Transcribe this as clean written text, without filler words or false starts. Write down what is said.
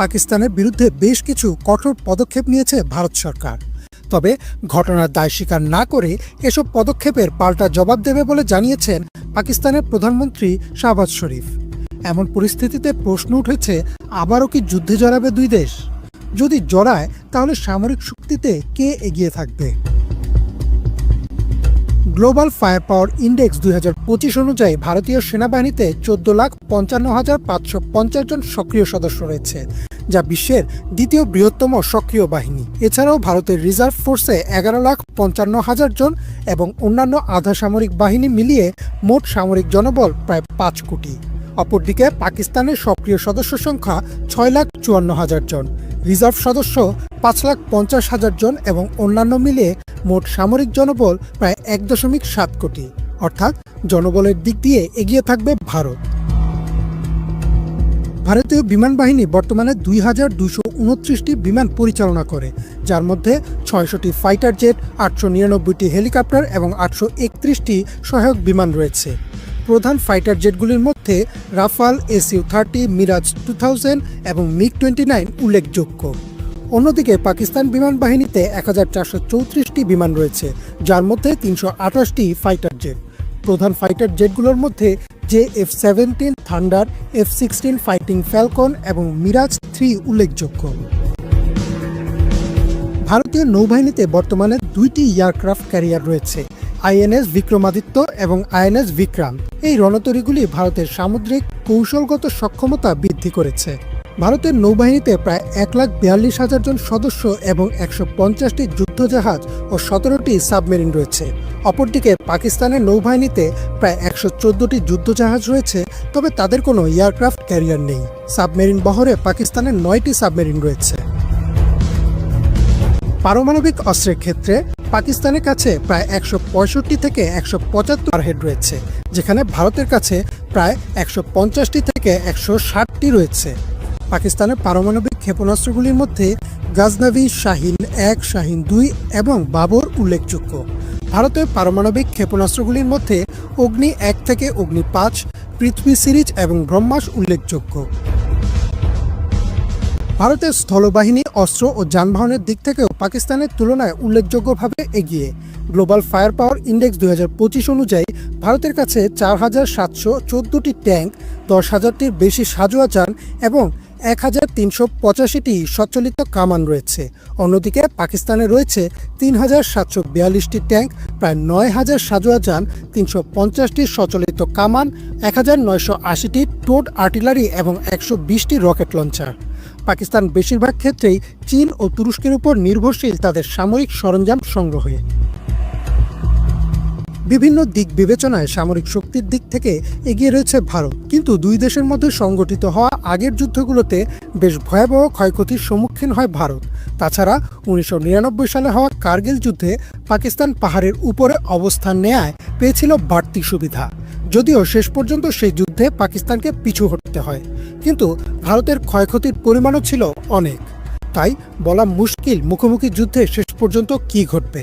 পাকিস্তানের বিরুদ্ধে বেশ কিছু কঠোর পদক্ষেপ নিয়েছে ভারত সরকার। তবে ঘটনার দায় স্বীকার না করে এসব পদক্ষেপের পাল্টা জবাব দেবে বলে জানিয়েছেন পাকিস্তানের প্রধানমন্ত্রী শাহবাজ শরীফ। এমন পরিস্থিতিতে প্রশ্ন উঠেছে, আবারও কি যুদ্ধে জড়াবে দুই দেশ? যদি জড়ায় তাহলে সামরিক শক্তিতে কে এগিয়ে থাকবে? গ্লোবাল ফায়ার পাওয়ার ইন্ডেক্স 2025 অনুযায়ী ভারতীয় সেনাবাহিনীতে 14,55,550 জন সক্রিয় সদস্য রয়েছে, যা বিশ্বের দ্বিতীয় বৃহত্তম সক্রিয় বাহিনী। এছাড়াও ভারতের রিজার্ভ ফোর্সে 11,55,000 জন এবং অন্যান্য আধা সামরিক বাহিনী মিলিয়ে মোট সামরিক জনবল প্রায় 5 কোটি। অপরদিকে পাকিস্তানের সক্রিয় সদস্য সংখ্যা 6,54,000 জন, রিজার্ভ সদস্য 5,50,000 জন এবং অন্যান্য মিলিয়ে মোট সামরিক জনবল প্রায় 1.7 কোটি। অর্থাৎ জনবলের দিক দিয়ে এগিয়ে থাকবে ভারত। ভারতীয় বিমান বাহিনী বর্তমানে 2,229টি বিমান পরিচালনা করে, যার মধ্যে 600টি ফাইটার জেট, 899টি হেলিকপ্টার এবং 831টি সহায়ক বিমান রয়েছে। প্রধান ফাইটার জেটগুলির মধ্যে রাফাল, SU-30, মিরাজ 2000 এবং MiG-29 উল্লেখযোগ্য। অন্যদিকে পাকিস্তান বিমান বাহিনীতে 1,434টি বিমান রয়েছে, যার মধ্যে 328টি ফাইটার জেট। প্রধান ফাইটার জেটগুলোর মধ্যে F-17 thunder, F-16 fighting Falcon এবং মিরাজ 3 উল্লেখযোগ্য। ভারতীয় নৌবাহিনীতে বর্তমানে 2টি এয়ারক্রাফট ক্যারিয়ার রয়েছে, INS বিক্রমাদিত্য এবং INS বিক্রাম। এই রণতরীগুলি ভারতের সামুদ্রিক কৌশলগত সক্ষমতা বৃদ্ধি করেছে। ভারতের নৌবাহিনীতে প্রায় 1,42,000 জন সদস্য এবং 150টি যুদ্ধজাহাজ ও 17টি সাবমেরিন রয়েছে। অপরদিকে পাকিস্তানের নৌবাহিনীতে প্রায় 114টি যুদ্ধজাহাজ রয়েছে, তবে তাদের কোনো এয়ারক্রাফট ক্যারিয়ার নেই। সাবমেরিন বহরে পাকিস্তানের 9টি সাবমেরিন রয়েছে। পারমাণবিক অস্ত্রের ক্ষেত্রে পাকিস্তানের কাছে প্রায় 165 থেকে 175 ওয়ারহেড রয়েছে, যেখানে ভারতের কাছে প্রায় 150টি থেকে 160টি রয়েছে। পাকিস্তানের পারমাণবিক ক্ষেপণাস্ত্রগুলির মধ্যে গাজনভি, শাহিন 1, শাহিন 2 এবং বাবর উল্লেখযোগ্য। ভারতের পারমাণবিক ক্ষেপণাস্ত্রগুলির মধ্যে অগ্নি 1 থেকে অগ্নি 5, পৃথ্বী সিরিজ এবং ব্রহ্মাস উল্লেখযোগ্য। ভারতের স্থলবাহিনী অস্ত্র ও যানবাহনের দিক থেকেও পাকিস্তানের তুলনায় উল্লেখযোগ্যভাবে এগিয়ে। গ্লোবাল ফায়ার পাওয়ার ইন্ডেক্স 2025 অনুযায়ী ভারতের কাছে 4,714টি ট্যাঙ্ক, 10,000টির বেশি সাঁজোয়া যান এবং 1,385টি সচ্চালিত কামান রয়েছে। অন্যদিকে পাকিস্তানে রয়েছে 3,742টি ট্যাঙ্ক, প্রায় 9,000 সাঁজোয়া যান, 350টি সচলিত কামান, 1,980টি টোড আর্টিলারি এবং 120টি রকেট লঞ্চার। পাকিস্তান বেশিরভাগ ক্ষেত্রেই চীন ও তুরস্কের উপর নির্ভরশীল তাদের সামরিক সরঞ্জাম সংগ্রহে। বিভিন্ন দিক বিবেচনায় সামরিক শক্তির দিক থেকে এগিয়ে রয়েছে ভারত, কিন্তু দুই দেশের মধ্যে সংগঠিত হওয়া আগের যুদ্ধগুলোতে বেশ ভয়াবহ ক্ষয়ক্ষতির সম্মুখীন হয় ভারত। তাছাড়া 1999 সালে হওয়া কার্গিল যুদ্ধে পাকিস্তান পাহাড়ের উপরে অবস্থান নেয়ায় পেয়েছিল বাড়তি সুবিধা, যদিও শেষ পর্যন্ত সেই যুদ্ধে পাকিস্তানকে পিছু হটতে হয়। কিন্তু ভারতের ক্ষয়ক্ষতির পরিমাণও ছিল অনেক, তাই বলা মুশকিল মুখোমুখি যুদ্ধে শেষ পর্যন্ত কী ঘটবে।